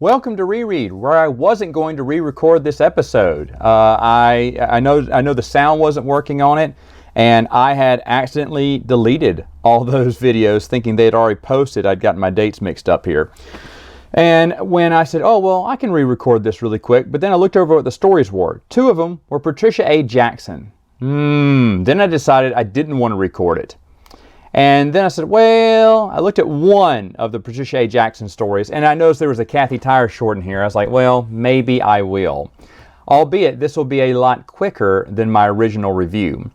Welcome to Reread, where I wasn't going to re-record this episode. I know the sound wasn't working on it, and I had accidentally deleted all those videos thinking they had already posted. I'd gotten my dates mixed up here. And when I said, oh, well, I can re-record this really quick, but then I looked over what the stories were. Two of them were Patricia A. Jackson. Then I decided I didn't want to record it. And then I said, well, I looked at one of the Patricia A. Jackson stories, and I noticed there was a Kathy Tyers short in here. I was like, well, maybe I will. Albeit, this will be a lot quicker than my original review.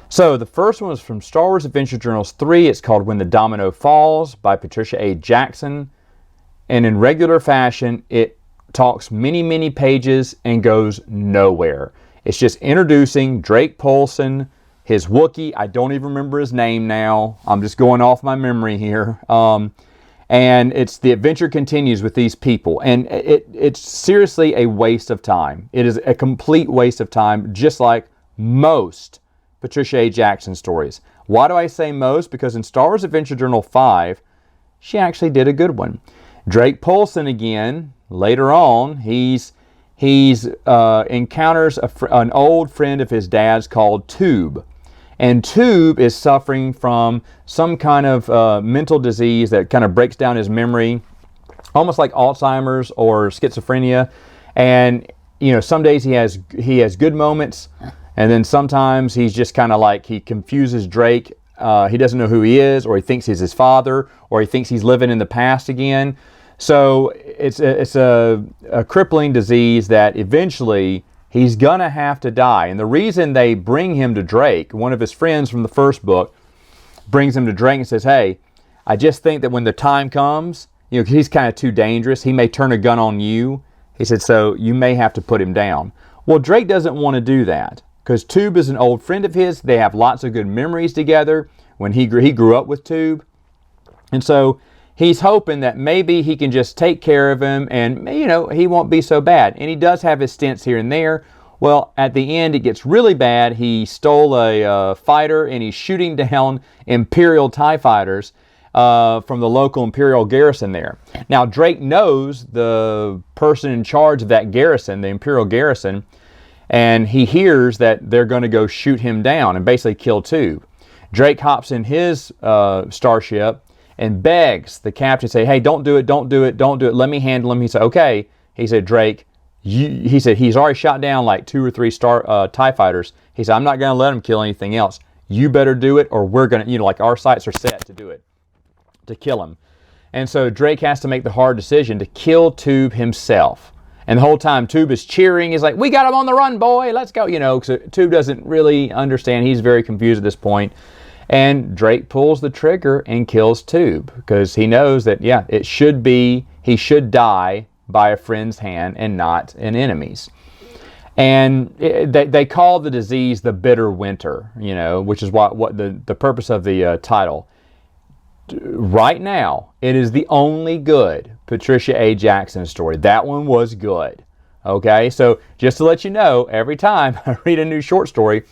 So, the first one was from Star Wars Adventure Journals 3. It's called When the Domino Falls by Patricia A. Jackson. And in regular fashion, it talks many, many pages and goes nowhere. It's just introducing Drake Polson, his Wookiee. I don't even remember his name now. I'm just going off my memory here. And the adventure continues with these people. And it's seriously a waste of time. It is a complete waste of time, just like most Patricia A. Jackson stories. Why do I say most? Because in Star Wars Adventure Journal 5, she actually did a good one. Drake Polson again, later on, he encounters an old friend of his dad's called Tube. And Tube is suffering from some kind of mental disease that kind of breaks down his memory, almost like Alzheimer's or schizophrenia. And some days he has good moments, and then sometimes he's just kind of like he confuses Drake. He doesn't know who he is, or he thinks he's his father, or he thinks he's living in the past again. So it's a crippling disease that eventually he's going to have to die. And the reason they bring him to Drake, one of his friends from the first book, brings him to Drake and says, hey, I just think that when the time comes, he's kind of too dangerous. He may turn a gun on you. He said, so you may have to put him down. Well, Drake doesn't want to do that because Tube is an old friend of his. They have lots of good memories together when he grew up with Tube. And so he's hoping that maybe he can just take care of him and, he won't be so bad. And he does have his stints here and there. Well, at the end, it gets really bad. He stole a fighter and he's shooting down Imperial TIE fighters from the local Imperial garrison there. Now, Drake knows the person in charge of that garrison, the Imperial garrison, and he hears that they're going to go shoot him down and basically kill Tube. Drake hops in his starship and begs the captain, say, hey, don't do it, let me handle him. He said, okay. He said, Drake, he said he's already shot down like 2 or 3 TIE fighters. He said, I'm not going to let him kill anything else. You better do it, or we're going to, like our sights are set to do it, to kill him. And so Drake has to make the hard decision to kill Tube himself. And the whole time Tube is cheering. He's like, we got him on the run, boy, let's go. Because Tube doesn't really understand. He's very confused at this point. And Drake pulls the trigger and kills Tube because he knows that, he should die by a friend's hand and not an enemy's. And they call the disease the bitter winter, which is what the purpose of the title. Right now, it is the only good Patricia A. Jackson story. That one was good. Okay, so just to let you know, every time I read a new short story,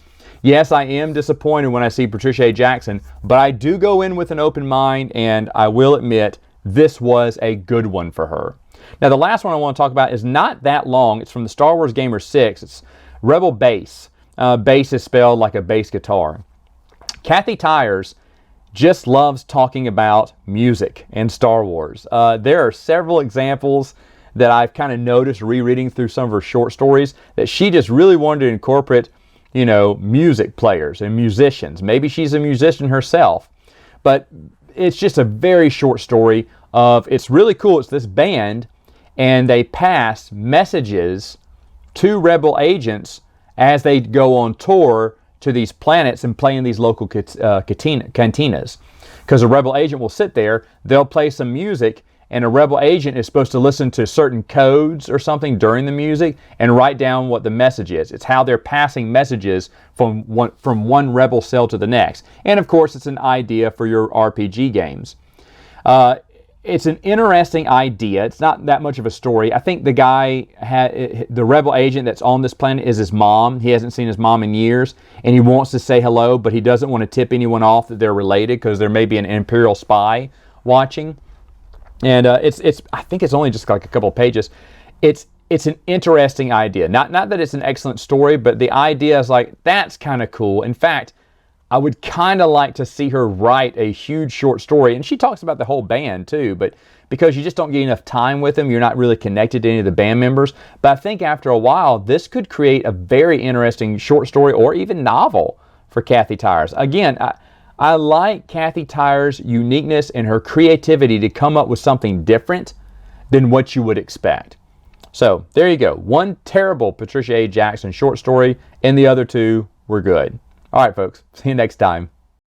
yes, I am disappointed when I see Patricia A. Jackson, but I do go in with an open mind, and I will admit this was a good one for her. Now, the last one I want to talk about is not that long. It's from the Star Wars Gamer 6. It's Rebel Bass. Bass is spelled like a bass guitar. Kathy Tyers just loves talking about music and Star Wars. There are several examples that I've kind of noticed rereading through some of her short stories that she just really wanted to incorporate music players and musicians. Maybe she's a musician herself. But it's just a very short story it's really cool. It's this band, and they pass messages to rebel agents as they go on tour to these planets and play in these local cantinas. Because a rebel agent will sit there, they'll play some music, and a rebel agent is supposed to listen to certain codes or something during the music and write down what the message is. It's how they're passing messages from one rebel cell to the next. And of course, it's an idea for your RPG games. It's an interesting idea. It's not that much of a story. I think the rebel agent that's on this planet is his mom. He hasn't seen his mom in years, and he wants to say hello, but he doesn't want to tip anyone off that they're related because there may be an Imperial spy watching. And I think it's only just like a couple of pages. It's an interesting idea. Not that it's an excellent story, but the idea is like, that's kind of cool. In fact, I would kind of like to see her write a huge short story. And she talks about the whole band too, but because you just don't get enough time with them, you're not really connected to any of the band members. But I think after a while, this could create a very interesting short story or even novel for Kathy Tyers. Again, I like Kathy Tyers' uniqueness and her creativity to come up with something different than what you would expect. So there you go. One terrible Patricia A. Jackson short story, and the other two were good. All right, folks. See you next time.